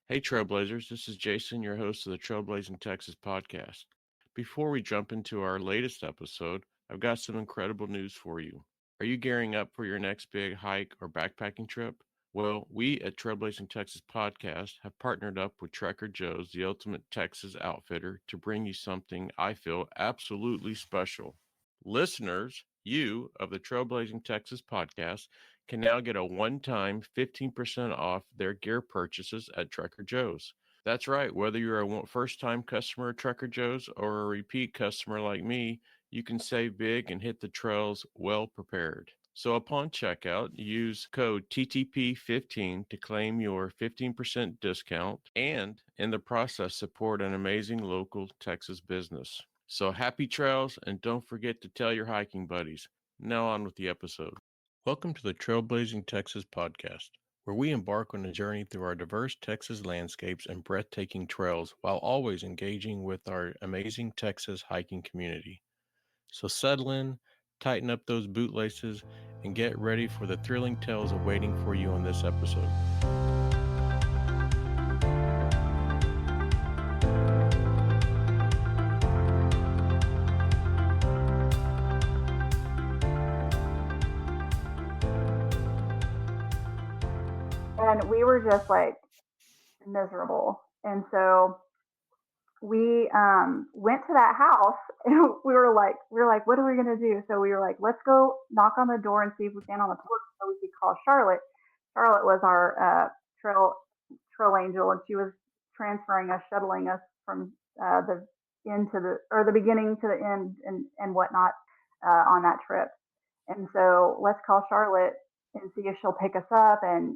Hey, Trailblazers, this is Jason, your host of the Trailblazing Texas podcast. Before we jump into our latest episode, I've got some incredible news for you. Are you gearing up for your next big hike or backpacking trip? Well, we at Trailblazing Texas podcast have partnered up with Trekker Joe's, the ultimate Texas outfitter, to bring you something I feel absolutely special. Listeners, you of the Trailblazing Texas podcast can now get a one-time 15% off their gear purchases at Trekker Joe's. That's right, whether you're a first-time customer at Trekker Joe's or a repeat customer like me, you can save big and hit the trails well prepared. So upon checkout, use code TTP15 to claim your 15% discount and in the process support an amazing local Texas business. So happy trails, and don't forget to tell your hiking buddies. Now on with the episode. Welcome to the Trailblazing Texas podcast, where we embark on a journey through our diverse Texas landscapes and breathtaking trails while always engaging with our amazing Texas hiking community. So settle in, tighten up those bootlaces, and get ready for the thrilling tales awaiting for you on this episode. And we were just like miserable. And so we went to that house and we were like, what are we gonna do? So we were like, let's go knock on the door and see if we can on the porch so we could call Charlotte. Charlotte was our trail angel, and she was transferring us, shuttling us from the end to the beginning to the end and whatnot on that trip. And so let's call Charlotte and see if she'll pick us up. And,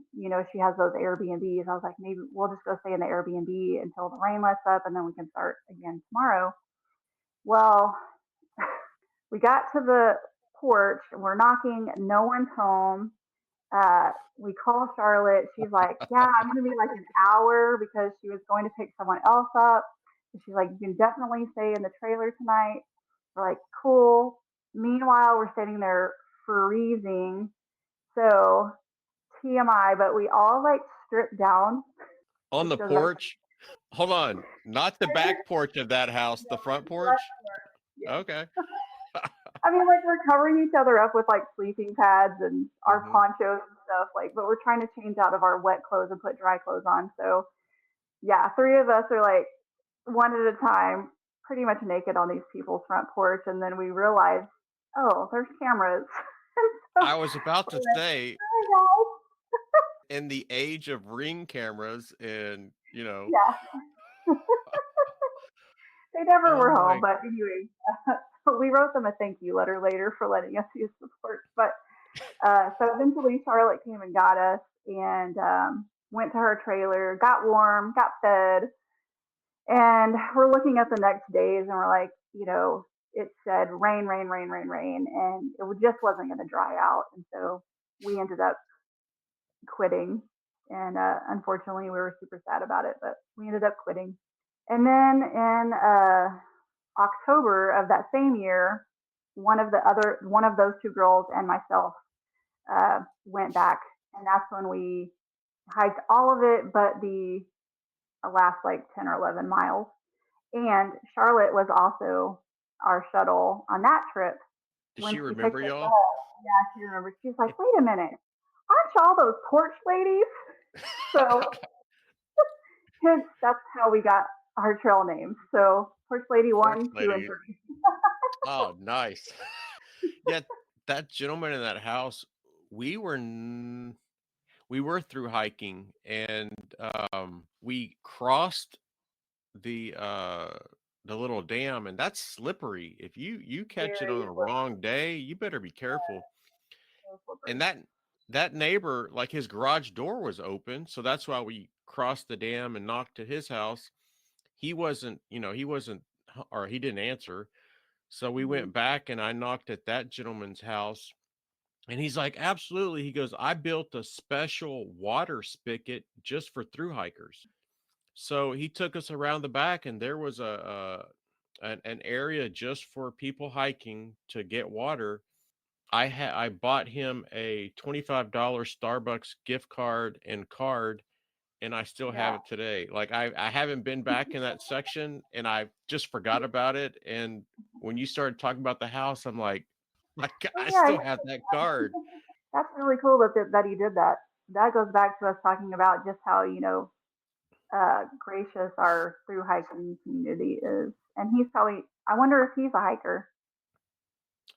she has those Airbnbs. I was like, maybe we'll just go stay in the Airbnb until the rain lets up and then we can start again tomorrow. Well, we got to the porch, we're knocking, no one's home. We call Charlotte. She's like, yeah, I'm going to be like an hour because she was going to pick someone else up. And she's like, you can definitely stay in the trailer tonight. We're like, cool. Meanwhile, we're sitting there freezing. So TMI, but we all like stripped down. On Just the goes back to porch? Hold on, not the back porch of that house, the front porch? yeah. Okay. I mean, like we're covering each other up with like sleeping pads and our Mm-hmm. ponchos and stuff, like, but we're trying to change out of our wet clothes and put dry clothes on. So yeah, three of us are like one at a time, pretty much naked on these people's front porch, and then we realize, oh, there's cameras. So I was about we're to like, say, hi in the age of Ring cameras and, guys. Yeah, they never oh were home, my, but anyway, we wrote them a thank you letter later for letting us use the porch. But so eventually Charlotte came and got us and went to her trailer, got warm, got fed, and we're looking at the next days and we're like, it said rain, rain, rain, rain, rain, and it just wasn't going to dry out. And so we ended up quitting. And unfortunately, we were super sad about it, but we ended up quitting. And then in October of that same year, one of those two girls and myself went back, and that's when we hiked all of it, but the last like 10 or 11 miles. And Charlotte was also our shuttle on that trip. does When she she remember picked us y'all? up, yeah, she remembered. She's like, "Wait a minute, aren't y'all those porch ladies?" So hence that's how we got our trail names. So Porch Lady Porch 1, 2, and lady. 3. Oh, nice. Yeah, that gentleman in that house, we were we were through hiking and we crossed the uh the little dam, and that's slippery. If you catch it on Very the slippery. wrong day, you better be careful. So And slippery. that neighbor, like his garage door was open, so that's why we crossed the dam and knocked at his house. He wasn't, he wasn't, or he didn't answer. So we Mm-hmm. went back and I knocked at that gentleman's house. And he's like, absolutely. He goes, I built a special water spigot just for through hikers. So he took us around the back, and there was an area just for people hiking to get water. I bought him a $25 Starbucks gift card and card, and I still have Yeah. it today. Like I haven't been back in that section, and I just forgot about it. And when you started talking about the house, I'm like, Oh I yeah, still have that card. that's really cool that he did that. That goes back to us talking about just how gracious our through hiking community is. And he's probably, I wonder if he's a hiker.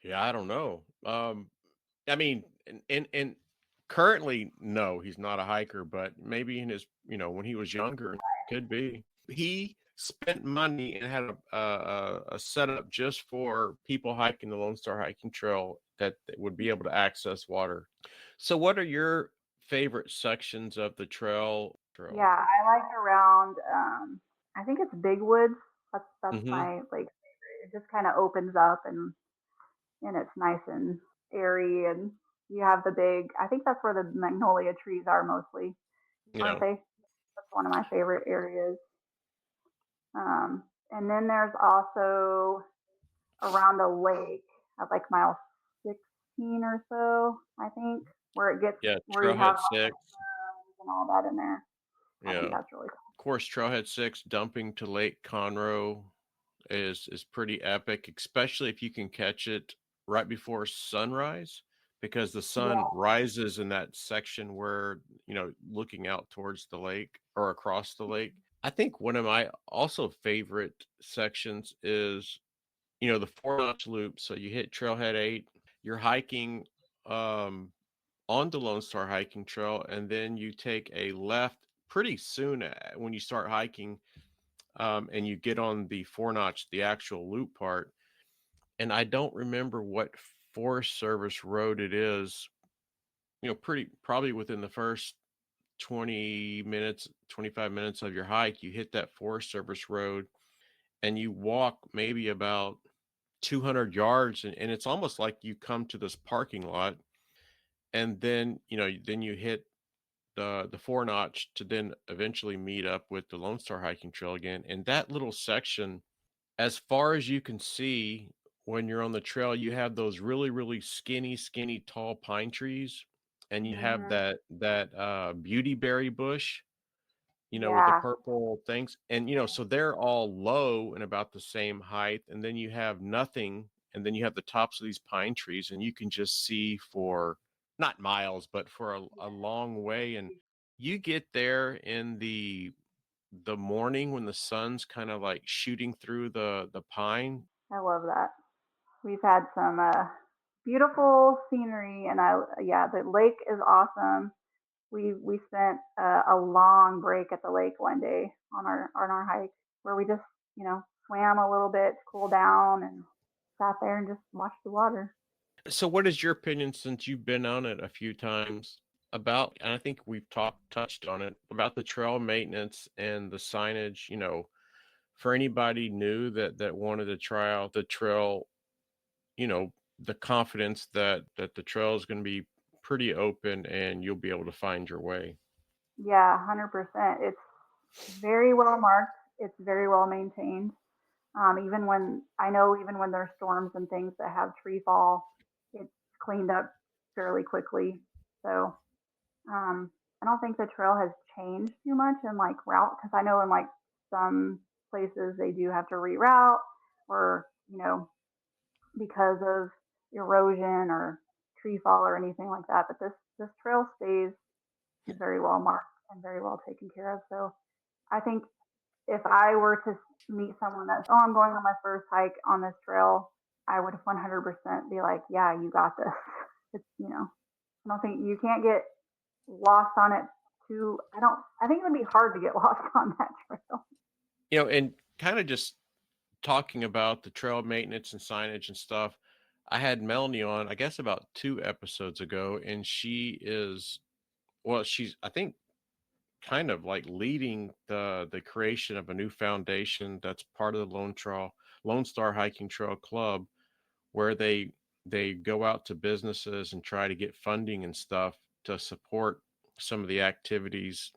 Yeah, I don't know. I mean, and currently, no, he's not a hiker, but maybe in his, when he was younger, could be. He spent money and had a setup just for people hiking the Lone Star Hiking Trail that would be able to access water. So, what are your favorite sections of the trail? Yeah, I like around. I think it's Big Woods. That's Mm-hmm. my like. It just kind of opens up and it's nice and airy and you have the big. I think that's where the magnolia trees are mostly, aren't Yeah. they? That's one of my favorite areas. And then there's also around a lake at like mile 16 or so, I think, where it gets Yeah. where you have Trailhead 6. and all that in there. I Yeah. think Of that's really cool. course, Trailhead 6 dumping to Lake Conroe is pretty epic, especially if you can catch it right before sunrise, because the sun Yeah. rises in that section where, looking out towards the lake or across the lake. I think one of my also favorite sections is, the 4 notch loop. So you hit Trailhead 8, you're hiking um on the Lone Star Hiking Trail, and then you take a left pretty soon when you start hiking, and you get on the 4 notch, the actual loop part. And I don't remember what Forest Service road it is. Pretty probably within the first 20 minutes, 25 minutes of your hike, you hit that Forest Service road, and you walk maybe about 200 yards, and it's almost like you come to this parking lot, and then then you hit the 4 notch to then eventually meet up with the Lone Star Hiking Trail again. And that little section, as far as you can see, when you're on the trail, you have those really, really skinny, tall pine trees, and you have Hmm. that beauty berry bush, with the Yeah, purple things. And so they're all low and about the same height. And then you have nothing, and then you have the tops of these pine trees, and you can just see for not miles, but for a long way. And you get there in the morning when the sun's kind of like shooting through the pine. I love that. We've had some beautiful scenery, and yeah, the lake is awesome. We spent a long break at the lake one day on our hike where we just swam a little bit to cool down and sat there and just watched the water. So what is your opinion, since you've been on it a few times, about, and I think we've touched on it, about the trail maintenance and the signage, for anybody new that wanted to try out the trail, you know, the confidence that the trail is going to be pretty open and you'll be able to find your way. Yeah, 100%. It's very well marked. It's very well maintained. Even when I know, even when there's storms and things that have tree fall, it's cleaned up fairly quickly. So I don't think the trail has changed too much in like route because I know in like some places they do have to reroute or because of erosion or tree fall or anything like that. But this trail stays very well marked and very well taken care of. So I think if I were to meet someone that's, oh, I'm going on my first hike on this trail, I would 100% be like, yeah, you got this. It's, I don't think you can't get lost on it too. I think it would be hard to get lost on that trail. And kind of just talking about the trail maintenance and signage and stuff. I had Melanie on, I guess about 2 episodes ago, and she's, I think, kind of like leading the creation of a new foundation that's part of the Lone Star Hiking Trail Club, where they go out to businesses and try to get funding and stuff to support some of the activities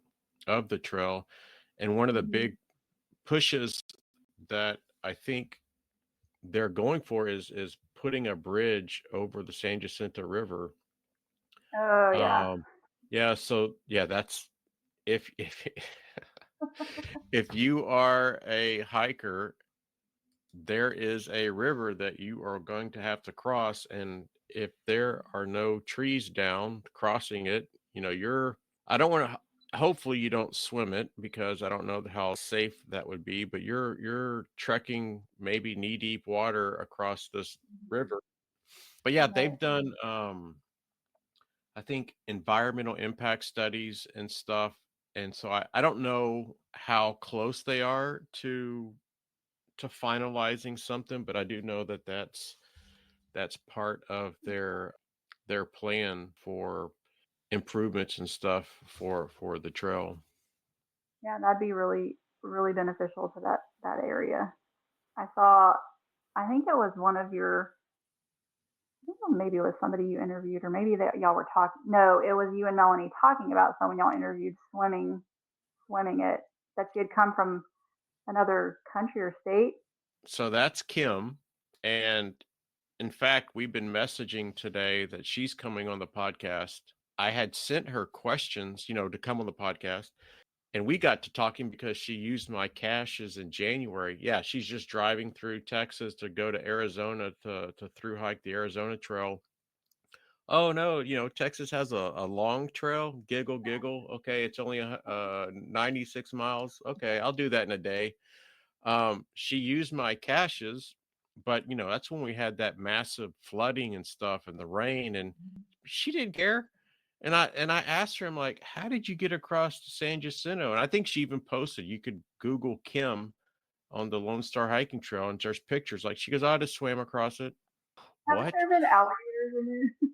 of the trail. And one of the Mm-hmm. big pushes that I think they're going for is putting a bridge over the San Jacinto River. Oh yeah, Yeah, so yeah, that's if if you are a hiker, there is a river that you are going to have to cross, and if there are no trees down crossing it, you're I don't want to hopefully you don't swim it because I don't know how safe that would be, but you're trekking maybe knee deep water across this river. But yeah, Right. they've done I think environmental impact studies and stuff. And so I don't know how close they are to finalizing something, but I do know that that's part of their plan for improvements and stuff for the trail. Yeah, that'd be really really beneficial to that area. I saw. I think it was one of your. I think maybe it was somebody you interviewed, or maybe that y'all were talking. No, it was you and Melanie talking about someone y'all interviewed swimming it. That she had come from another country or state. So that's Kim, and in fact, we've been messaging today that she's coming on the podcast. I had sent her questions, to come on the podcast, and we got to talking because she used my caches in January. Yeah, she's just driving through Texas to go to Arizona to through hike the Arizona Trail. Oh no, Texas has a long trail. Giggle, giggle. Okay, it's only 96 miles. Okay, I'll do that in a day. She used my caches, but that's when we had that massive flooding and stuff and the rain, and she didn't care. And I asked her, I'm like, how did you get across to San Jacinto? And I think she even posted, you could Google Kim on the Lone Star Hiking Trail, and there's pictures. Like she goes, I just swam across it. Haven't What? there been alligators in there?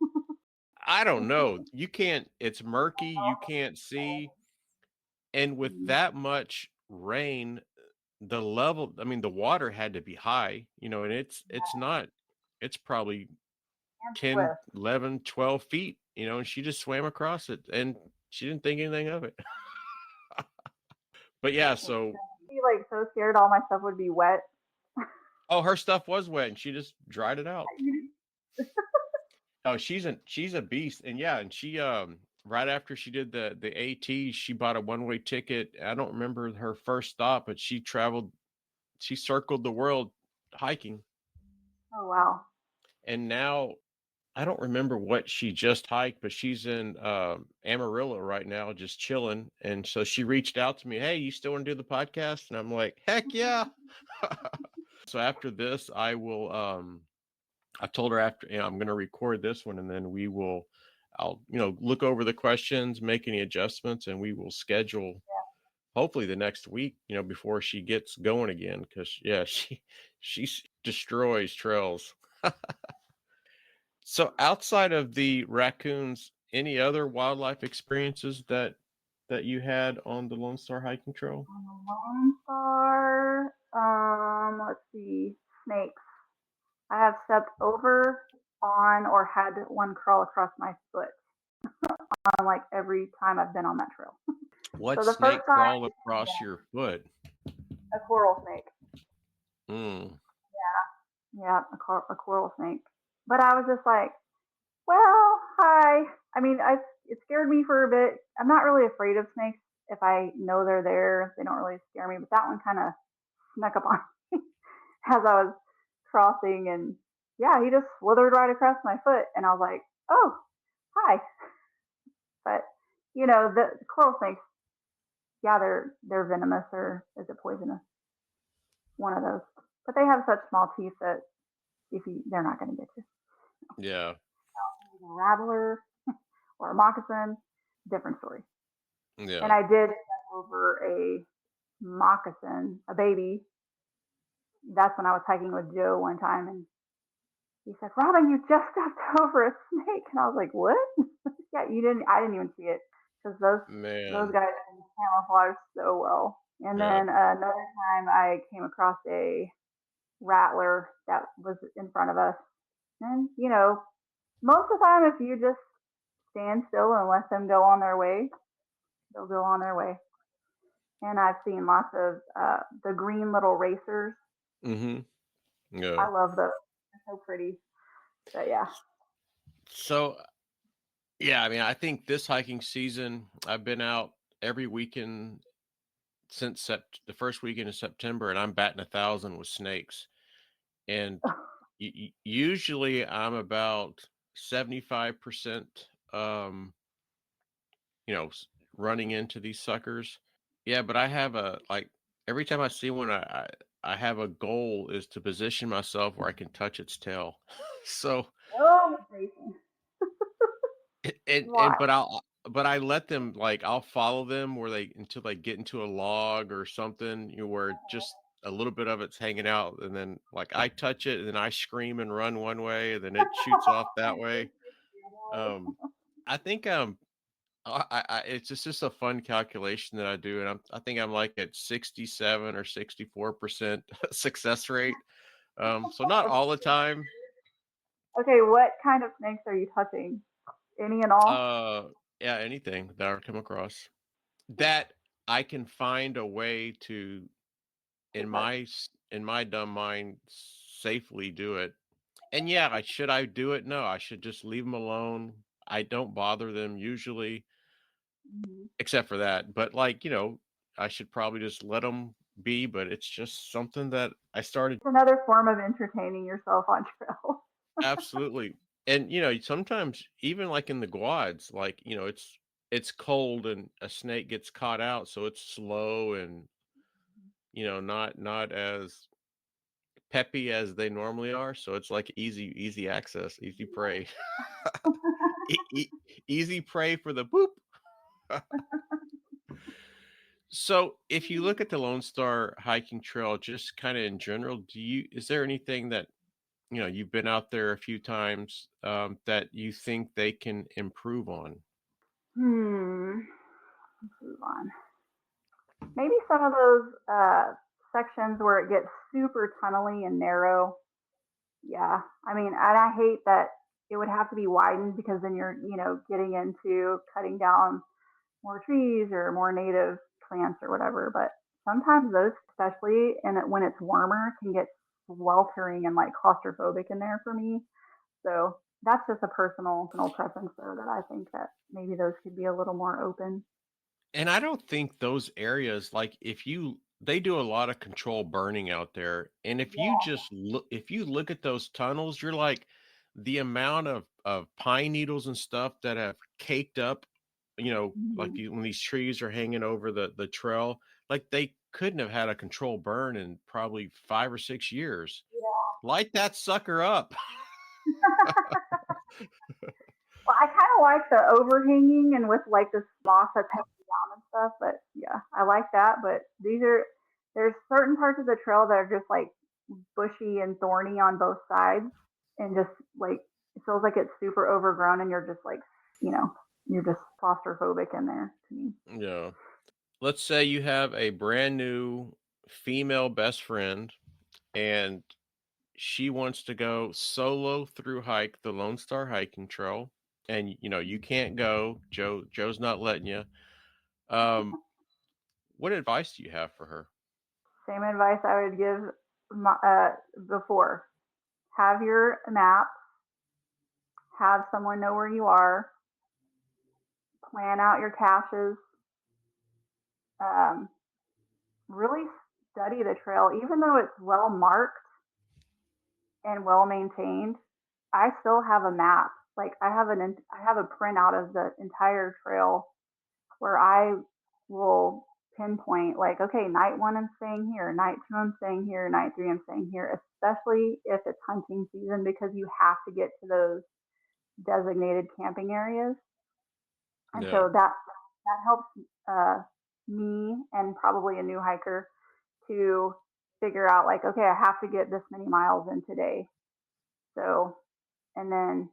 I don't know. You can't. It's murky. You can't see. And with Mm, that much rain, the level, I mean, the water had to be high, and it's not, it's probably and 10, Swift. 11, 12 feet, and she just swam across it and she didn't think anything of it. But yeah, so, I'd be like so scared all my stuff would be wet. oh, her stuff was wet and she just dried it out. Oh, she's a beast. And yeah, and she, right after she did the AT, she bought a one-way ticket. I don't remember her first stop, but she circled the world hiking. Oh wow. And now I don't remember what she just hiked, but she's in Amarillo right now, just chilling. And so she reached out to me, hey, you still want to do the podcast? And I'm like, heck yeah. So after this, I told her after, I'm going to record this one and then I'll, look over the questions, make any adjustments, and we will schedule hopefully the next week, before she gets going again. Cause yeah, she destroys trails. So outside of the raccoons, any other wildlife experiences that you had on the Lone Star hiking trail? On the Lone Star, let's see, snakes. I have stepped over on or had one crawl across my foot on like every time I've been on that trail. What So the first snake time, crawled across your foot? a coral snake. Mm, Yeah, a coral snake. But I was just like, well, hi. I mean, it scared me for a bit. I'm not really afraid of snakes if I know they're there. They don't really scare me. But that one kind of snuck up on me as I was crossing, and yeah, he just slithered right across my foot, and I was like, oh, hi. But the coral snakes, yeah, they're venomous, or is it poisonous? One of those. But they have such small teeth that they're not going to get you. yeah, A rattler or a moccasin, different story. And yeah. I did step over a moccasin, a baby. That's when I was hiking with Joe one time, and he said, "Robin, you just stepped over a snake," and I was like, "What?" Yeah, you didn't. I didn't even see it because those Man, guys can camouflage so well. And yeah. then another time, I came across a rattler that was in front of us, and most of the time, if you just stand still and let them go on their way, they'll go on their way. And I've seen lots of the green little racers. Mm-hmm. Yeah. I love those. They're so pretty. But yeah. So yeah, I mean, I think this hiking season I've been out. every weekend since the first weekend in September, and I'm batting 1,000 with snakes. And usually I'm about 75%, you know, running into these suckers. Yeah, but I have a like every time I see one, I have a goal is to position myself where I can touch its tail. So Oh, Jason. and Why? but I let them like I'll follow them where they until they get into a log or something, you know, where just a little bit of it's hanging out, and then like I touch it, and then I scream and run one way, and then it shoots off that way. Um, I think it's just a fun calculation that I do, and I think I'm like at 67 or 64% success rate. So not all the time. Okay, what kind of snakes are you touching? Any and all? Uh, yeah, anything that I come across that I can find a way to To in touch. my dumb mind safely do it. And yeah, should I do it? No, I should just leave them alone. I don't bother them usually, Mhm. except for that. But like, I should probably just let them be, but it's just something that I started. It's another form of entertaining yourself on trail. Absolutely. And sometimes even like in the quads, like, it's cold and a snake gets caught out, so it's slow and not as peppy as they normally are. So it's like easy access, easy prey. E- e- Easy prey for the boop. So if you look at the Lone Star hiking trail, just kind of in general, is there anything that you've been out there a few times, that you think they can improve on? Hmm. Let's move on. Maybe some of those sections where it gets super tunnely and narrow. Yeah. I mean, and I hate that it would have to be widened because then you're, getting into cutting down more trees or more native plants or whatever. But sometimes those, especially when it's warmer, can get sweltering and like claustrophobic in there for me. So that's just a personal preference, though, that I think that maybe those could be a little more open. And I don't think those areas, like they do a lot of control burning out there. And Yeah. if you look at those tunnels, you're like the amount of pine needles and stuff that have caked up, like Mhm. when these trees are hanging over the trail, like they couldn't have had a control burn in probably 5 or 6 years. Light that sucker up. Well, I kind of like the overhanging and with like the moss that's hanging down and stuff. But yeah, I like that. But there's certain parts of the trail that are just like bushy and thorny on both sides, and just like it feels like it's super overgrown, and you're just like, you know, you're just claustrophobic in there to me. Yeah. Let's say you have a brand new female best friend, and she wants to go solo through hike the Lone Star hiking trail, and you can't go. Joe's not letting you. Um, what advice do you have for her? Same advice I would give my, before. Have your map, have someone know where you are, plan out your caches, um, really study the trail. Even though it's well marked and well maintained, I still have a map. Like I have a printout of the entire trail where I will pinpoint like, okay, night one I'm staying here, night two I'm staying here, night three I'm staying here, especially if it's hunting season because you have to get to those designated camping areas. And Yeah. so that helps uh, me and probably a new hiker to figure out like, okay, I have to get this many miles in today. So, and then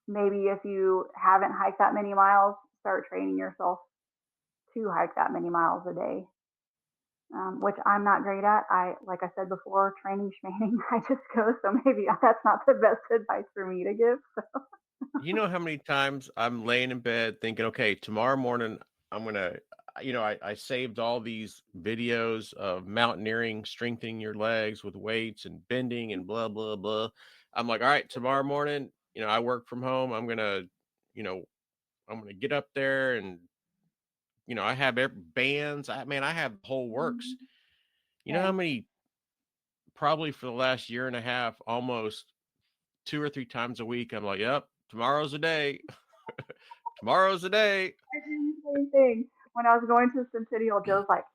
maybe if you haven't hiked that many miles, start training yourself to hike that many miles a day, which I'm not great at. Like I said before, training schmaining, I just go. So maybe that's not the best advice for me to give. You know how many times I'm laying in bed thinking, okay, tomorrow morning I'm gonna, I saved all these videos of mountaineering, strengthening your legs with weights and bending and blah blah blah. I'm like, all right, tomorrow morning, I work from home. You know, I'm gonna get up there and I have bands. I have the whole works. Mhm. You know how Same. many, probably for the last year and a half, almost 2 or 3 times a week, I'm like, yep, tomorrow's the day. Tomorrow's the day. I do the same thing. When I was going to Centennial, Joe's like,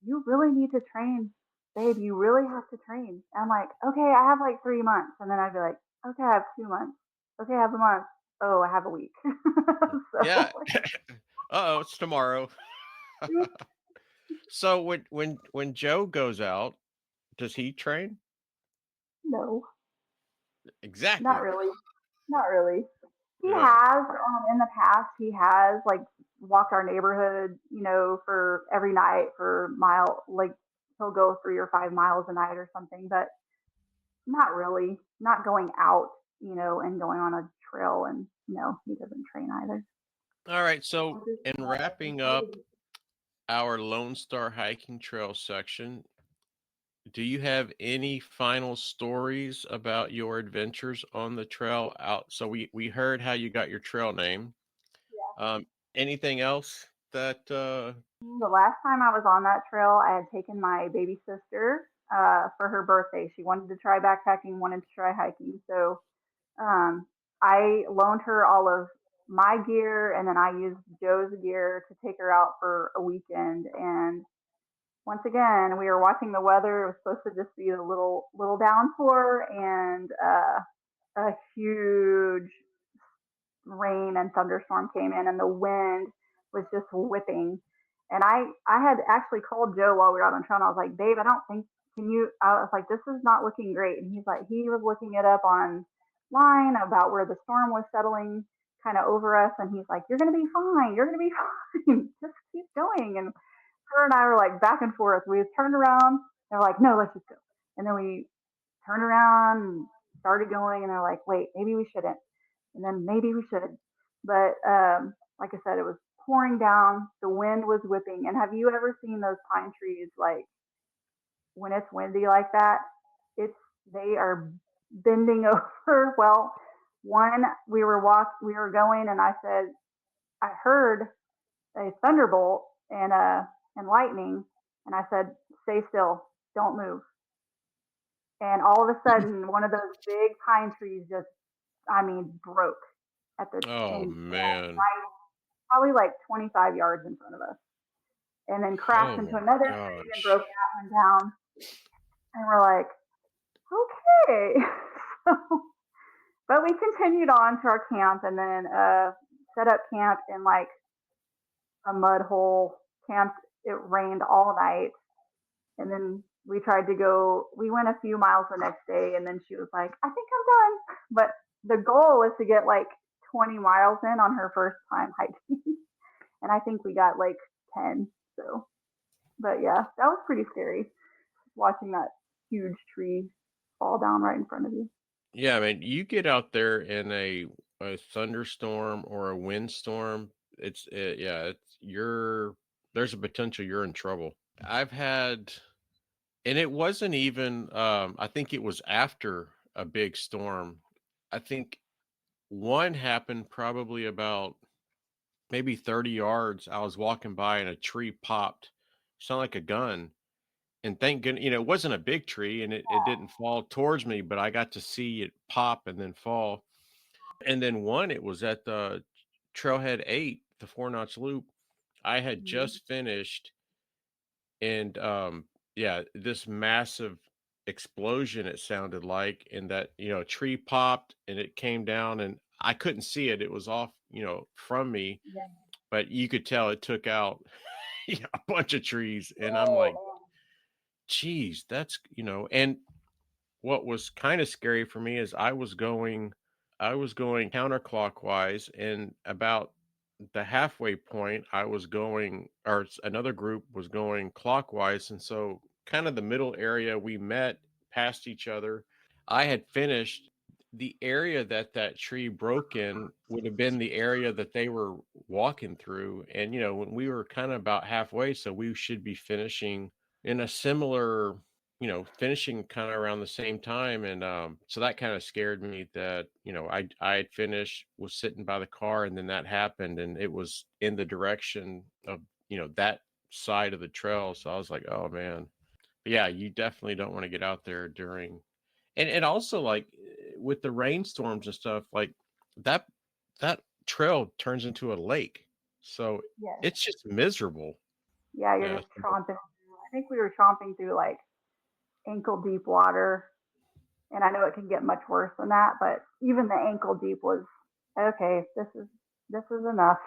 "You really need to train, babe. You really have to train." I'm like, "Okay, I have like 3 months," and then I'd be like, "Okay, I have 2 months. Okay, I have a month. Oh, I have a week." Yeah. So Uh-oh, it's tomorrow. So when Joe goes out, does he train? no, not Exactly. really, not really. He Yeah. has in the past. He has like walked our neighborhood, for every night for mile. Like he'll go 3 or 5 miles a night or something, but not really. Not going out, and going on a trail. And no, he doesn't train either. All right. So I'll just in let him wrapping up play. our Lone Star Hiking Trail section, do you have any final stories about your adventures on the trail out? So we heard how you got your trail name. Um, Anything else that The last time I was on that trail, I had taken my baby sister for her birthday. She wanted to try backpacking, wanted to try hiking. So I loaned her all of my gear, and then I used Joe's gear to take her out for a weekend. And once again, we were watching the weather. It was supposed to just be a little downpour and a huge rain and thunderstorm came in, and the wind was just whipping. And I had actually called Joe while we were out on trail, and I was like, "Babe, I don't think can you." I was like, "This is not looking great." And he's like, he was looking it up online about where the storm was settling kind of over us, and he's like, "You're gonna be fine. You're gonna be fine. Just keep going." And her and I were like back and forth. We turned around. They're like, "No, let's just go." And then we turned around and started going, and they're like, "Wait, maybe we shouldn't." And then maybe we should. But like I said, it was pouring down. The wind was whipping. And have you ever seen those pine trees like when it's windy like that? It's they are bending over. Well, one we were going, and I said I heard a thunderbolt and lightning, and I said stay still, don't move. And all of a sudden, one of those big pine trees just, I mean, broke at the oh and man. right probably like 25 yards in front of us, and then crashed Oh into my another tree and gosh. broke that one down. And we're like, okay. So, but we continued on to our camp, and then set up camp in like a mud hole. Camped. It rained all night, and then we tried to go. We went a few miles the next day, and then she was like, "I think I'm done." But the goal was to get like 20 miles in on her first time hiking, and I think we got like 10. So, but yeah, that was pretty scary watching that huge tree fall down right in front of you. Yeah, I mean, you get out there in a thunderstorm or a windstorm, yeah, there's a potential you're in trouble. I've had, and it wasn't even, I think it was after a big storm. I think one happened probably about maybe 30 yards. I was walking by and a tree popped, sounded like a gun. And thank goodness, it wasn't a big tree and it didn't fall towards me, but I got to see it pop and then fall. And then one, it was at the Trailhead 8, the 4 notch loop. I had Mhm. just finished, and yeah, this massive explosion, it sounded like, and that, a tree popped and it came down, and I couldn't see it. It was off, from me, Yeah. but you could tell it took out a bunch of trees. And I'm like, Oh geez, and what was kind of scary for me is I was going counterclockwise, and about the halfway point I was going, or another group was going clockwise, and so kind of the middle area we met past each other. I had finished. The area that tree broke in would have been the area that they were walking through, and when we were kind of about halfway, so we should be finishing in a similar, finishing kind of around the same time. And so that kind of scared me that, I had finished, was sitting by the car, and then that happened, and it was in the direction of that side of the trail. So I was like, oh man. But yeah, you definitely don't want to get out there during and also like with the rainstorms and stuff, like that that trail turns into a lake. So Yes. it's just miserable. Yeah, you're Yeah. just tromping through. I think we were tromping through like ankle deep water, and I know it can get much worse than that, but even the ankle deep was okay. This is enough.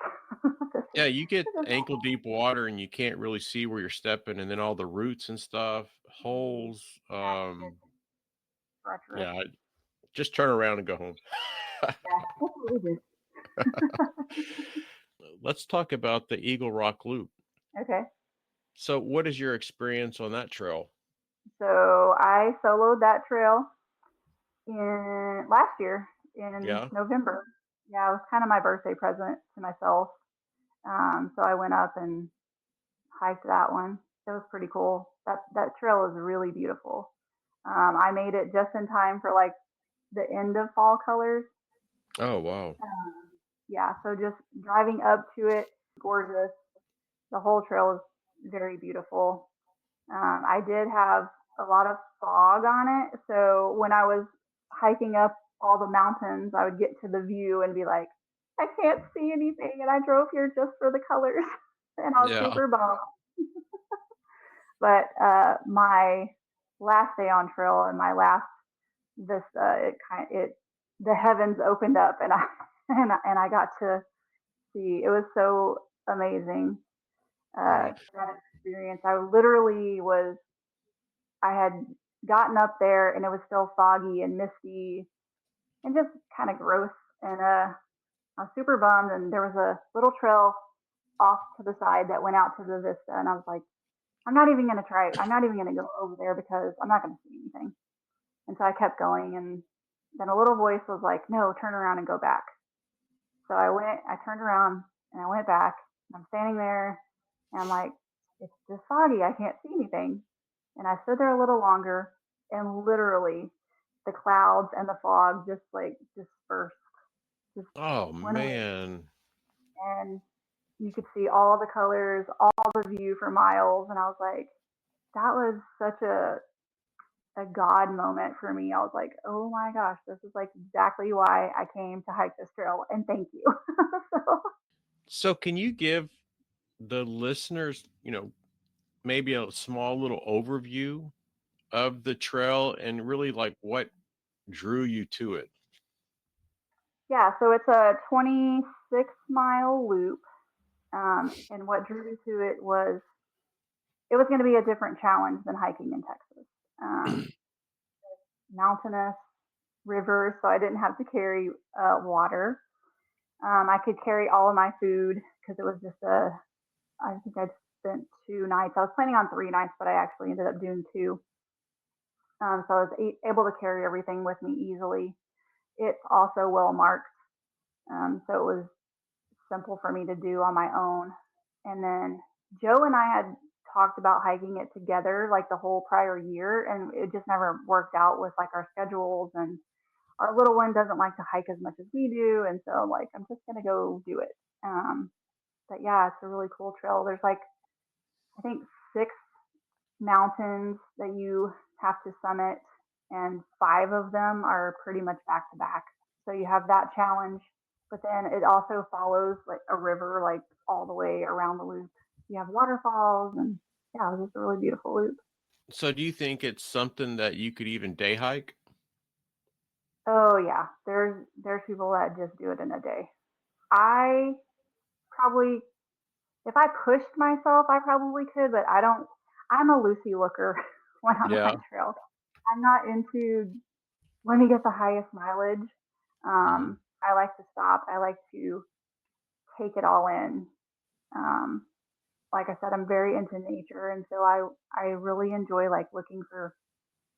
this is Yeah, you get this is ankle deep water and you can't really see where you're stepping and then all the roots and stuff, holes. yeah, it's treacherous. Yeah, just turn around and go home. Yeah, that's what we did. Let's talk about the Eagle Rock Loop. Okay, So, what is your experience on that trail? so I soloed that trail in last year in Yeah. November. Yeah, it was kind of my birthday present to myself. So I went up and hiked that one. It was pretty cool. That trail is really beautiful. I made it just in time for like the end of fall colors. Oh, wow. Yeah, so just driving up to it, gorgeous. The whole trail is very beautiful. I did have a lot of fog on it, so when I was hiking up all the mountains, I would get to the view and be like, I can't see anything, and I drove here just for the colors, and I was Yeah. super bummed. But my last day on trail and my last vista, it the heavens opened up, and I and I got to see. It was so amazing Mm. that experience. I had gotten up there and it was still foggy and misty and just kind of gross. And I was super bummed. And there was a little trail off to the side that went out to the vista. And I was like, I'm not even going to try. I'm not even going to go over there because I'm not going to see anything. And so I kept going. And then a little voice was like, no, turn around and go back. So I turned around and I went back. And I'm standing there and I'm like, it's just foggy. I can't see anything. And I stood there a little longer and literally the clouds and the fog just like dispersed, just Oh, went away. man. And you could see all the colors, all the view for miles. And I was like, that was such a God moment for me. I was like, oh my gosh, this is like exactly why I came to hike this trail. And thank you. So, So, can you give the listeners, maybe a small little overview of the trail and really like what drew you to it? yeah, so it's a 26-mile loop. And what drew me to it was going to be a different challenge than hiking in Texas. Um, Mountainous rivers, so I didn't have to carry water. I could carry all of my food because it was I think I'd spent 2 nights. I was planning on 3 nights, but I actually ended up doing two. So I was able to carry everything with me easily. It's also well marked, so it was simple for me to do on my own. And then Joe and I had talked about hiking it together like the whole prior year, and it just never worked out with like our schedules. And our little one doesn't like to hike as much as we do, and so I'm like, I'm just gonna go do it. Um, but yeah, it's a really cool trail. There's like I think 6 mountains that you have to summit, and 5 of them are pretty much back to back. So you have that challenge, but then it also follows like a river, like all the way around the loop. You have waterfalls, and yeah, it was just a really beautiful loop. So, do you think it's something that you could even day hike? Oh yeah, there's people that just do it in a day. I probably, if I pushed myself, I probably could, but I don't. I'm a loosey looker when I'm Yeah. on trail. I'm not into let me get the highest mileage. Mhm. I like to stop. I like to take it all in. Um, like I said, I'm very into nature, and so I really enjoy like looking for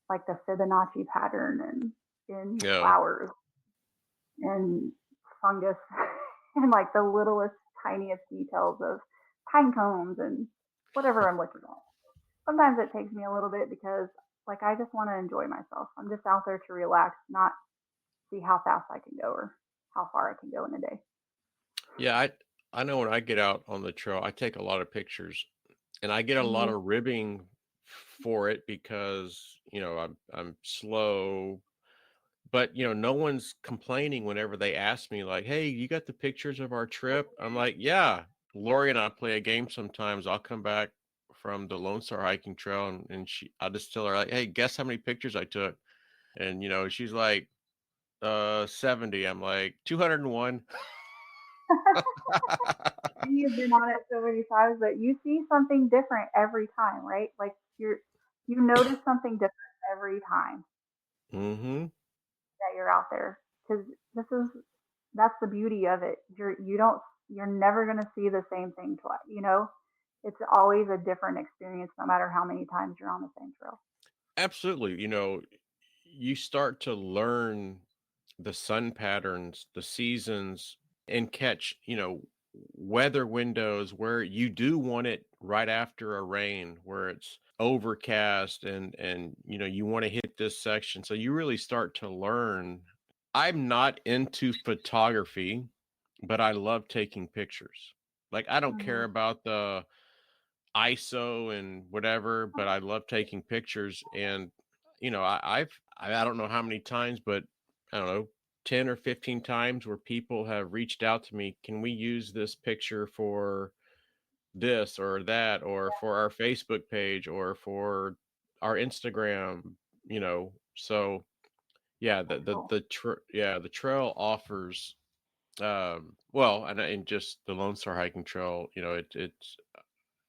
like the Fibonacci pattern and in Yeah. flowers and fungus and like the littlest, tiniest details of pine cones and whatever I'm looking at. Sometimes it takes me a little bit because like I just want to enjoy myself. I'm just out there to relax, not see how fast I can go or how far I can go in a day. Yeah, I know when I get out on the trail, I take a lot of pictures, and I get a lot Me, of ribbing for it because, I'm slow, but, no one's complaining whenever they ask me like, "Hey, you got the pictures of our trip?" I'm like, "Yeah." Lori and I play a game sometimes. I'll come back from the Lone Star hiking trail and I'll just tell her like, "Hey, guess how many pictures I took?" And, she's like, 70. I'm like, 201. you've been on it so many times, but you see something different every time, right? Like you notice something different every time Mhm. that you're out there because this is that's the beauty of it. You're never gonna see the same thing twice. It's always a different experience, no matter how many times you're on the same trail. Absolutely. You start to learn the sun patterns, the seasons, and catch, weather windows where you do want it right after a rain, where it's overcast and you want to hit this section. So you really start to learn. I'm not into photography, but I love taking pictures. Like I don't care Hmm. about the ISO and whatever, but I love taking pictures. And I don't know how many times, but I don't know, 10 or 15 times where people have reached out to me, can we use this picture for this or that, or for our Facebook page, or for our Instagram, So yeah, That's cool. the trail offers well, and just the Lone Star hiking trail, it's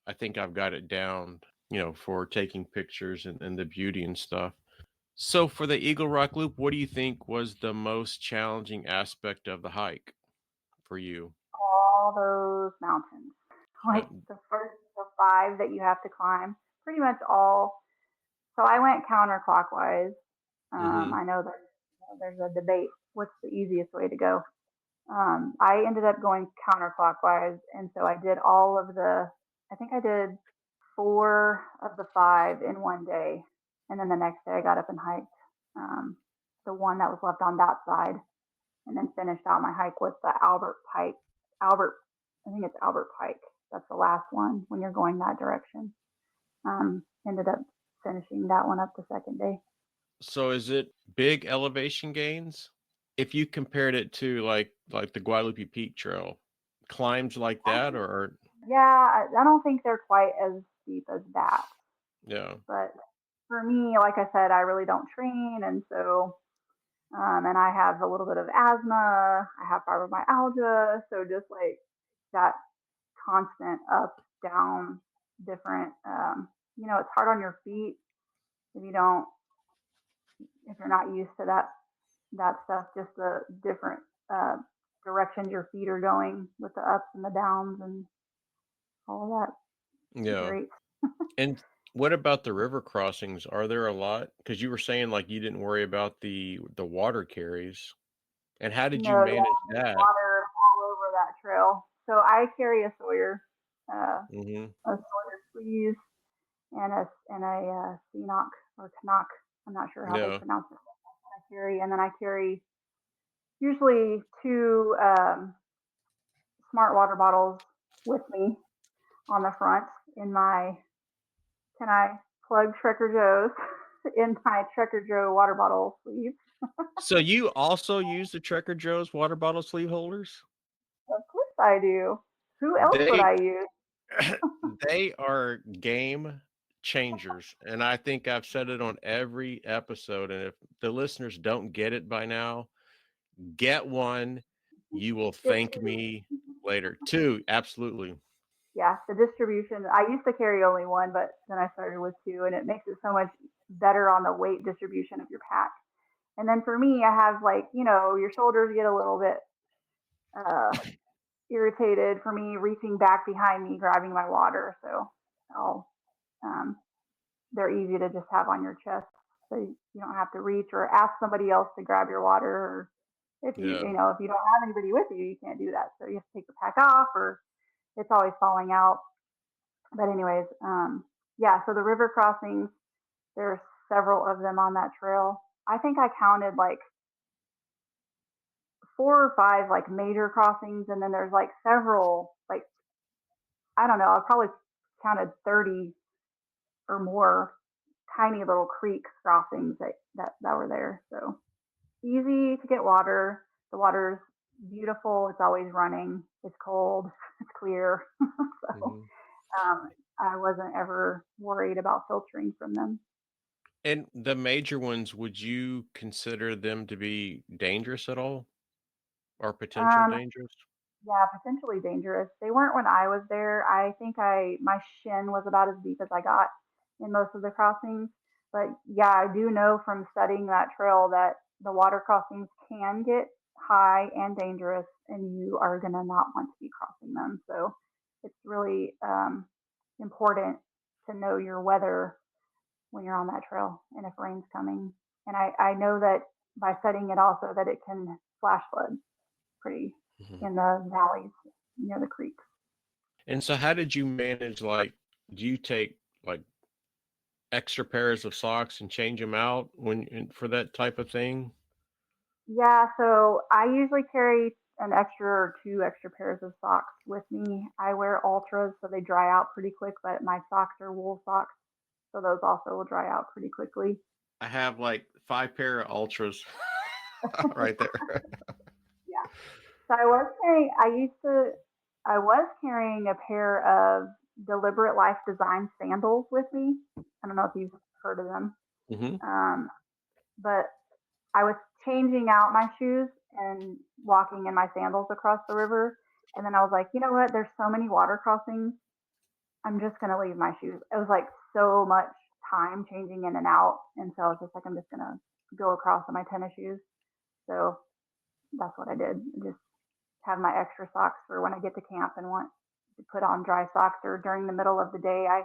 I think I've got it down, for taking pictures and the beauty and stuff. So for the Eagle Rock Loop, what do you think was the most challenging aspect of the hike for you? All those mountains, Uh, like the five that you have to climb, pretty much all. So I went counterclockwise. mm-hmm. I know that there's a debate. What's the easiest way to go? I ended up going counterclockwise, and so I did all of the. I think I did four of the five in one day, and then the next day I got up and hiked um, the one that was left on that side, and then finished out my hike with the Albert Pike. Albert, I think it's Albert Pike. That's the last one when you're going that direction. Ended up finishing that one up the second day. So is it big elevation gains? If you compared it to like the Guadalupe Peak Trail, climbs like that or Yeah, I don't think they're quite as steep as that. yeah, But for me, like I said, I really don't train, and so and I have a little bit of asthma. I have fibromyalgia, so just like that constant up, down, different. It's hard on your feet if you don't if you're not used to that stuff. Just the different uh, directions your feet are going with the ups and the downs and all of that. yeah. Great. And what about the river crossings? Are there a lot? Because you were saying like you didn't worry about the water carries. And how did No, you manage yeah, there's that? water all over that trail. So I carry a Sawyer, uh, Mhm. a Sawyer squeeze, and a Canuck or Canuck. I'm not sure how they Yeah. pronounce it. I carry, and then I carry usually two smart water bottles with me on the front in my. Can I plug Trekker Joe's in my Trekker Joe water bottle sleeve? So you also use the Trekker Joe's water bottle sleeve holders? Of course I do. Who else would They I use? they are game changers, and I think I've said it on every episode, and if the listeners don't get it by now, get one. You will thank me later. 2, absolutely. Yeah, the distribution. I used to carry only one, but then I started with two, and it makes it so much better on the weight distribution of your pack. And then for me, I have like your shoulders get a little bit uh, irritated for me reaching back behind me grabbing my water, so I'll um, they're easy to just have on your chest, so you don't have to reach or ask somebody else to grab your water. Or if you Yeah. you know if you don't have anybody with you, you can't do that. So you have to take the pack off, or it's always falling out. But anyways, yeah. So the river crossings, there's several of them on that trail. I think I counted like four or five like major crossings, and then there's like several I don't know, I probably counted 30 or more tiny little creek crossings that were there. So easy to get water. The water's beautiful. It's always running. It's cold. It's clear. So Hmm. um, I wasn't ever worried about filtering from them. And the major ones, would you consider them to be dangerous at all or potential Um, dangerous? yeah, potentially dangerous. They weren't when I was there. I think my shin was about as deep as I got in most of the crossings. But yeah, I do know from studying that trail that the water crossings can get high and dangerous, and you are gonna not want to be crossing them. So it's really important to know your weather when you're on that trail and if rain's coming. And I know that by studying it also that it can flash flood pretty Mhm. in the valleys near the creeks. And so how did you manage, like, do you take like extra pairs of socks and change them out for that type of thing? Yeah, so I usually carry an extra or two extra pairs of socks with me. I wear ultras so they dry out pretty quick, but my socks are wool socks, so those also will dry out pretty quickly. I have like 5 pair of ultras right there. Yeah. So I was carrying a pair of Deliberate Life Design sandals with me. I don't know if you've heard of them. Hmm. Um, but I was changing out my shoes and walking in my sandals across the river. And then I was like, you know what? There's so many water crossings. I'm just going to leave my shoes. It was like so much time changing in and out. And so I was just like, I'm just going to go across in my tennis shoes. So that's what I did. Just have my extra socks for when I get to camp and want to put on dry socks, or during the middle of the day. I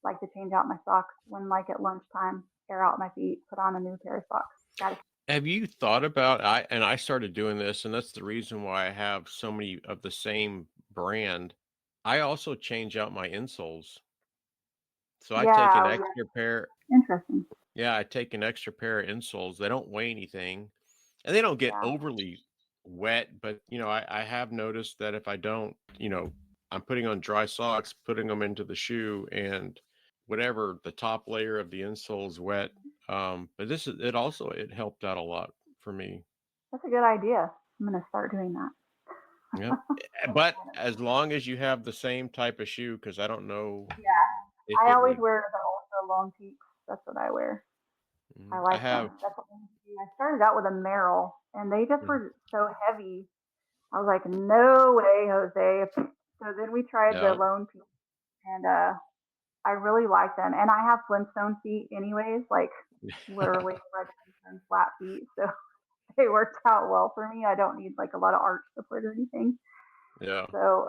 like to change out my socks when, like, at lunchtime, air out my feet, put on a new pair of socks. Got to. Have you thought about I started doing this, and that's the reason why I have so many of the same brand. I also change out my insoles. So I take an Yeah, yeah, extra pair. interesting. Yeah, I take an extra pair of insoles. They don't weigh anything, and they don't get Yeah. overly wet, but I have noticed that if I don't, I'm putting on dry socks, putting them into the shoe, and whatever the top layer of the insole is wet. But it helped out a lot for me. That's a good idea. I'm going to start doing that. Yep. But as long as you have the same type of shoe, because I don't know Yeah. if I it always would. wear the ultra long peaks. That's what I wear. I I like have. them. That's what I started out with a Merrill, and they just Mhm. were so heavy. I was like, no way, Jose. So then we tried the Yeah. lone peak, and I really like them. And I have Flintstone feet, anyways, like literally red Flintstone flat feet. So they worked out well for me. I don't need like a lot of arch support or anything. Yeah. So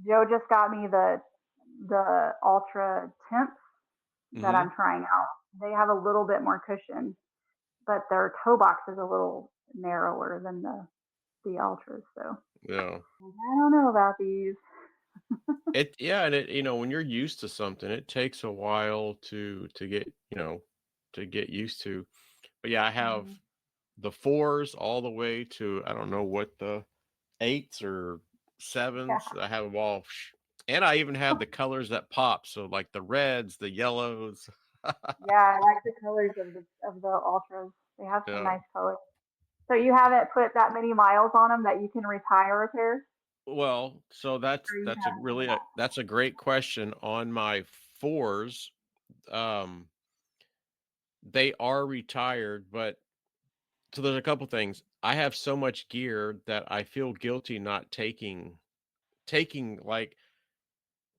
Joe just got me the Ultra Temps that Hmm. I'm trying out. They have a little bit more cushion, but their toe box is a little narrower than the Ultras. So Yeah. I don't know about these. And when you're used to something, it takes a while to get, to get used to. But yeah, I have Mm, the fours all the way to I don't know what the eights or sevens. yeah, I have them all, and I even have the colors that pop. So like the reds, the yellows. yeah, I like the colors of the Ultras. They have some Yeah. nice colors. So you haven't put that many miles on them that you can retire a pair, Well, so or you that's a have some of really that. that's a great question on my fours. Um, they are retired, but so there's a couple things. I have so much gear that I feel guilty not taking like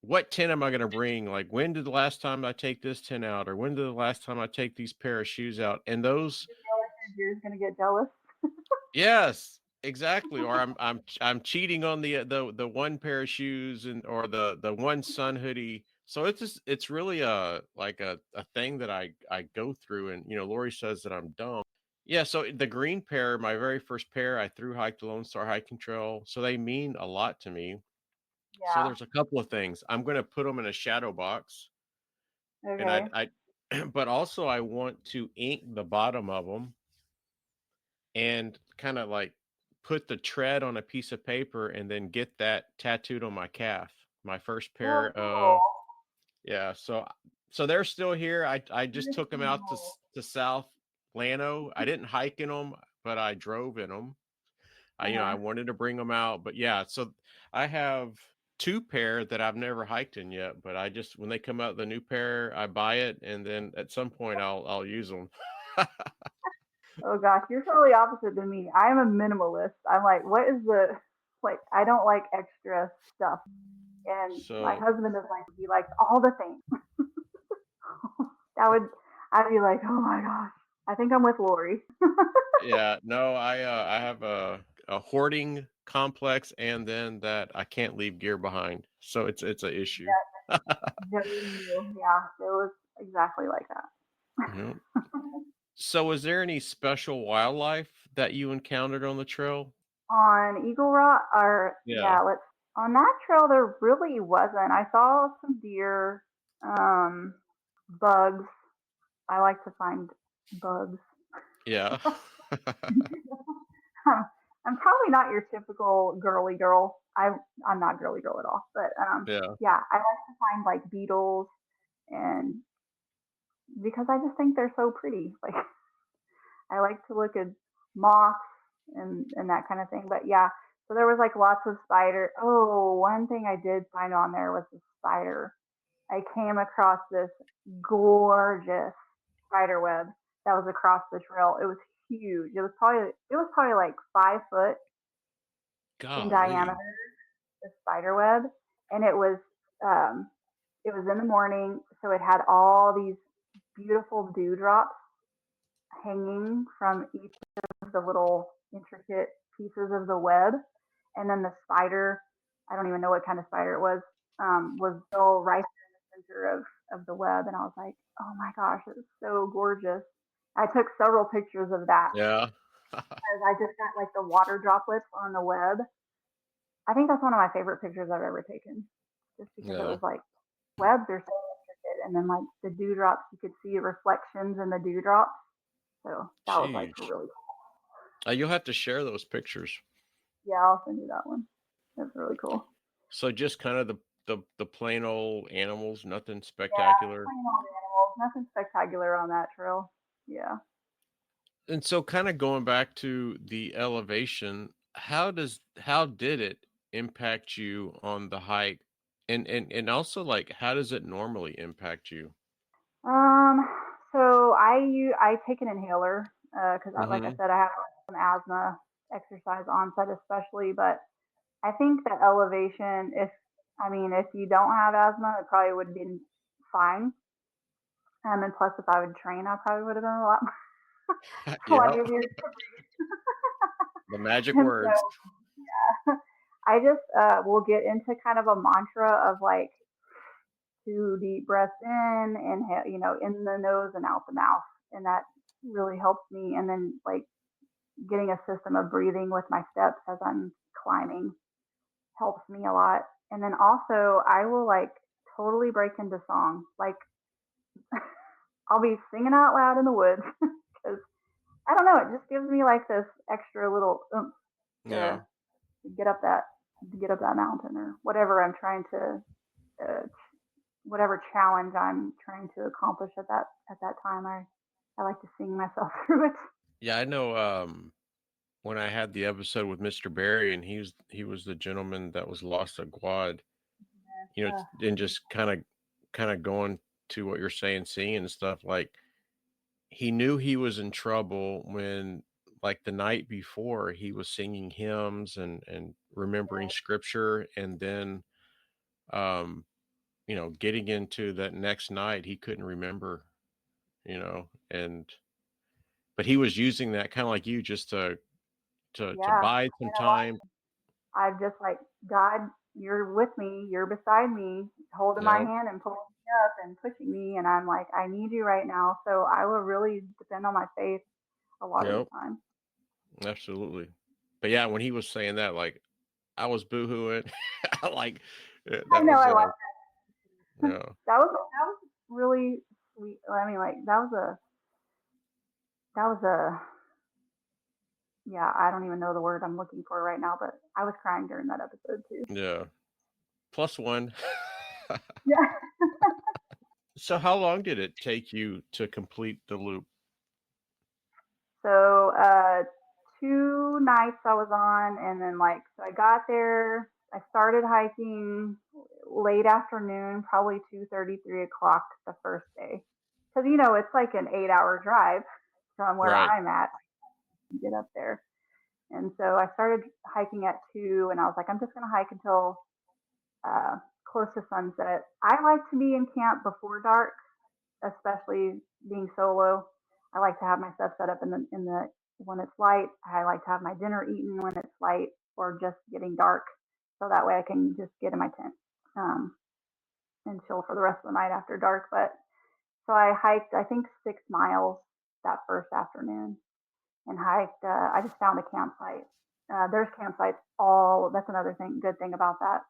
what 10 am I going to bring? Like when did the last time I take this 10 out, or when did the last time I take these pair of shoes out? And those, Your deer's gonna get jealous. yes, exactly. Or I'm cheating on the one pair of shoes and or the one sun hoodie. So it's really a thing that I go through, and Lori says that I'm dumb. Yeah, so the green pair, my very first pair, I through hiked the Lone Star Hiking Trail, so they mean a lot to me. So Yeah. there's a couple of things. I'm going to put them in a shadow box, and Okay. but also I want to ink the bottom of them and kind of like put the tread on a piece of paper and then get that tattooed on my calf. My first Oh, pair cool. of yeah. So they're still here. I just You're took them out to cool. to South Lano. I didn't hike in them, but I drove in them. I Uh-huh. wanted to bring them out, but yeah. So I have two pair that I've never hiked in yet, but I just when they come out the new pair, I buy it, and then at some point I'll use them. Oh gosh, you're totally opposite than me. I'm a minimalist. I'm like, what is the like? I don't like extra stuff, and my So husband is like, he likes all the things. That would, I'd be like, oh my gosh. I think I'm with Lori. yeah, no, I have a hoarding complex, and then that I can't leave gear behind. So it's a issue. Very new. Yeah, it was exactly like that. Mhm. So is there any special wildlife that you encountered on the trail? On Eagle Rock, or Yeah. yeah, let's on that trail there really wasn't. I saw some deer, um, bugs. I like to find bugs. Yeah. I'm probably not your typical girly girl. I'm not girly girl at all, but Yeah. yeah, I like to find like beetles and because I just think they're so pretty. Like I like to look at moths and that kind of thing. But yeah, so there was like lots of spider. Oh, one thing I did find on there was a spider. I came across this gorgeous spider web that was across the trail. It was huge. It was probably like 5 foot in Golly. diameter, the spider web, and um it was in the morning, so it had all these beautiful dewdrops hanging from each of the little intricate pieces of the web. And then the spider, I don't even know what kind of spider it was still right there in the center of the web. And I was like, oh my gosh, it was so gorgeous. I took several pictures of that Yeah. because I just got like the water droplets on the web. I think that's one of my favorite pictures I've ever taken, just because it Yeah. was like webs are so intricate, and then like the dewdrops, you could see reflections in the dewdrops. So that was like Jeez. really. You'll have to share those pictures. Yeah, I'll send you that one. That's really cool. So just kind of the plain old animals, nothing Yeah, spectacular. plain old animals. Nothing spectacular on that trail. Yeah. And so kind of going back to the elevation, how did it impact you on the hike? And also like how does it normally impact you? Um. So I take an inhaler because like I Mhm. said, I have some asthma, exercise onset especially. But I think the elevation, if you don't have asthma, it probably would have been fine. And plus, if I would train, I probably would have been a lot a lot Yep. easier. The magic And words. so I just will get into kind of a mantra of like 2 deep breaths in, inhale, in the nose and out the mouth. And that really helps me. And then like getting a system of breathing with my steps as I'm climbing helps me a lot. And then also I will like totally break into song. Like I'll be singing out loud in the woods because I don't know, it just gives me like this extra little oomph Yeah. to get up that to get up that mountain or whatever I'm trying to uh, whatever challenge I'm trying to accomplish at that time. I like to sing myself through it. Yeah, I know when I had the episode with Mr. Barry and he was the gentleman that was lost at Guad, Uh, and just kind of going to what you're saying, seeing and stuff like he knew he was in trouble when like the night before he was singing hymns and remembering scripture and then um getting into that next night he couldn't remember, and but he was using that kind of like you just to yeah, buy some time. I've just like God, you're with me, you're beside me, holding my Yep. hand and pulling me up and pushing me, and I'm like, I need you right now. So I will really depend on my faith a lot of the Yep. time. Absolutely. But yeah, when he was saying that, like I was boohooing. like I that know was I like yeah. that was really sweet. I mean, like that was a yeah. I don't even know the word I'm looking for right now, but I was crying during that episode too. Yeah. plus one. Yeah. So how long did it take you to complete the loop? So 2 nights I was on, and then like so I got there. I started hiking late afternoon, probably 2:30, 3 o'clock the first day, because it's like an 8 hour drive from where Right. I'm at to get up there. And so I started hiking at 2, and I was like, I'm just gonna hike until uh, close to sunset. I like to be in camp before dark, especially being solo. I like to have my stuff set up in the when it's light. I like to have my dinner eaten when it's light or just getting dark, so that way I can just get in my tent um, and chill for the rest of the night after dark. But so I hiked, I think 6 miles that first afternoon, and hiked. I just found a campsite. There's campsites all. That's another thing. Good thing about that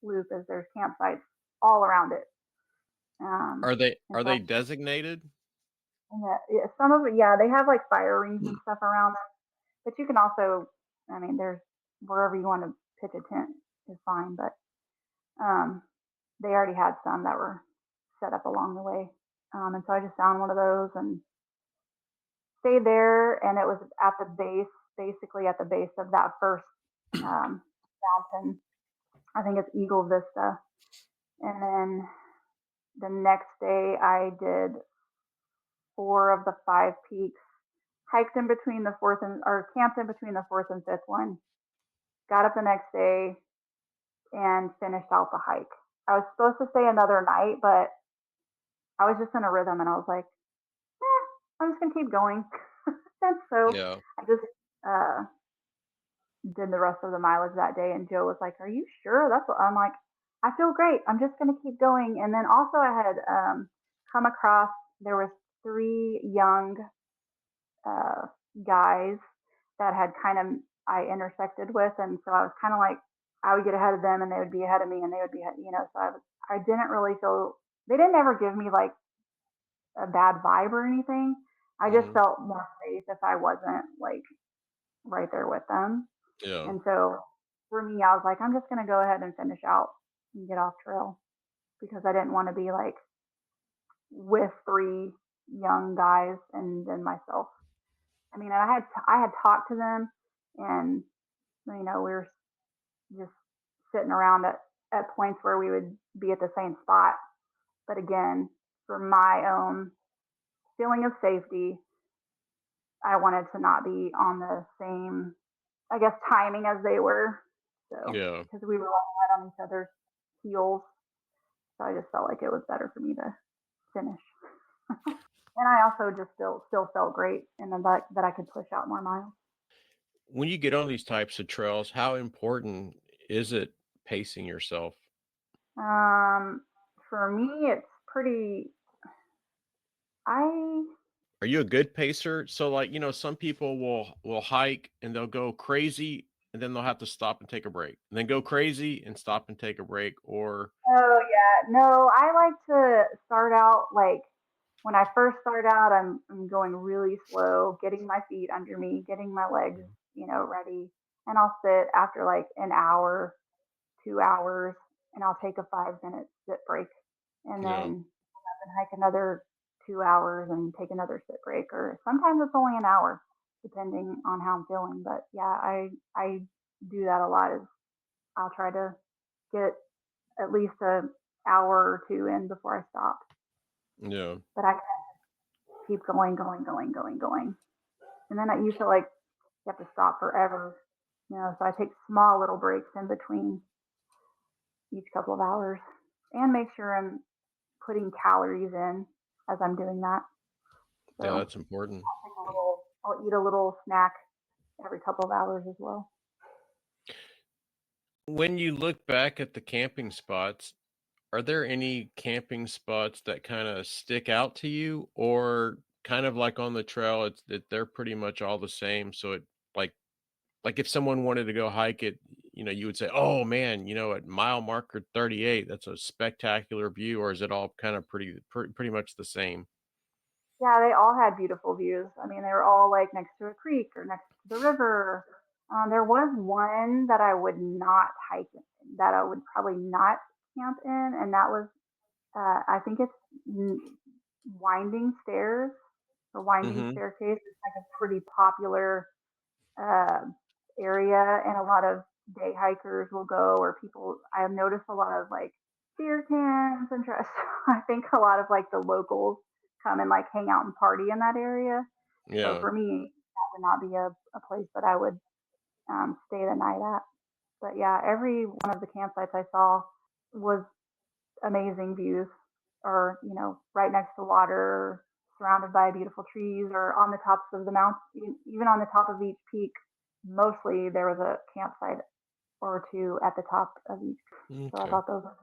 loop is there's campsites all around it. Um, Are they and are so they designated? yeah, some of it, yeah, they have like fire rings and stuff around them. But you can also, I mean, there's wherever you want to pitch a tent is fine. But um, they already had some that were set up along the way. And so I just found one of those and stayed there. And it was at the base, basically at the base of that first um, mountain. I think it's Eagle Vista. And then the next day, I did 4 of the 5 peaks, hiked in between the fourth and or camped in between the fourth and fifth one. Got up the next day and finished out the hike. I was supposed to stay another night, but I was just in a rhythm, and I was like, I'm just gonna keep going. And so Yeah. I just uh, did the rest of the mileage that day. And Joe was like, "Are you sure?" That's what I'm like. I feel great. I'm just gonna keep going. And then also I had come across there was 3 young uh, guys that had kind of I intersected with, and so I was kind of like I would get ahead of them, and they would be ahead of me, and they would be So I didn't really feel they didn't ever give me like a bad vibe or anything. I just Hmm. felt more safe if I wasn't like right there with them. Yeah. And so for me, I was like, I'm just gonna go ahead and finish out and get off trail because I didn't want to be like with 3 young guys and then myself. I mean, I had talked to them, and we were just sitting around at points where we would be at the same spot. But again, for my own feeling of safety, I wanted to not be on the same, I guess, timing as they were. So Yeah. because we were all right on each other's heels, so I just felt like it was better for me to finish. And I also just still felt great, and that I could push out more miles. When you get on these types of trails, how important is it pacing yourself? Um, for me, it's pretty. I Are you a good pacer? So like, some people will hike and they'll go crazy and then they'll have to stop and take a break. And then go crazy and stop and take a break or Oh yeah, no, I like to start out like when I first start out, I'm going really slow, getting my feet under me, getting my legs, ready, and I'll sit after like an hour, 2 hours, and I'll take a 5 minute sit break, and yeah. then hike another 2 hours and take another sit break, or sometimes it's only an hour, depending on how I'm feeling. But yeah, I do that a lot. Is I'll try to get at least a hour or two in before I stop. Yeah. But I keep going, going, going, going, going. And then you feel like you have to stop forever. So I take small little breaks in between each couple of hours and make sure I'm putting calories in as I'm doing that. So Yeah, that's important. I'll eat a little snack every couple of hours as well. When you look back at the camping spots, are there any camping spots that kind of stick out to you or kind of like on the trail it's that they're pretty much all the same so it like like if someone wanted to go hike it, you would say, "Oh man, at mile marker 38, that's a spectacular view," or is it all kind of pretty much the same? Yeah, they all had beautiful views. I mean, they were all like next to a creek or next to the river. There was one that I would not hike that I would probably not camp in, and that was I think it's winding stairs or winding Mm-hmm. staircase. It's like a pretty popular uh, area, and a lot of day hikers will go, or people. I have noticed a lot of like beer cans and dress. I think a lot of like the locals come and like hang out and party in that area. So Yeah. for me, that would not be a place that I would stay the night at. But yeah, every one of the campsites I saw was amazing views, or right next to water, surrounded by beautiful trees, or on the tops of the mountain, even on the top of each peak. Mostly there was a campsite or two at the top of each. So I Okay. thought those were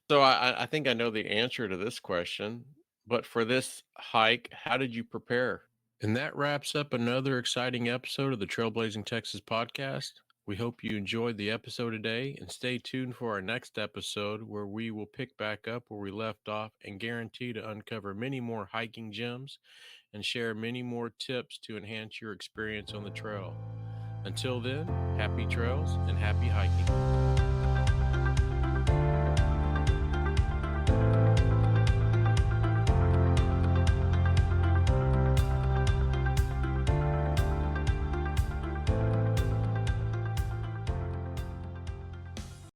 So I think I know the answer to this question, but for this hike, how did you prepare? And that wraps up another exciting episode of the Trailblazing Texas podcast. We hope you enjoyed the episode today and stay tuned for our next episode where we will pick back up where we left off and guarantee to uncover many more hiking gems and share many more tips to enhance your experience on the trail. Until then, happy trails and happy hiking.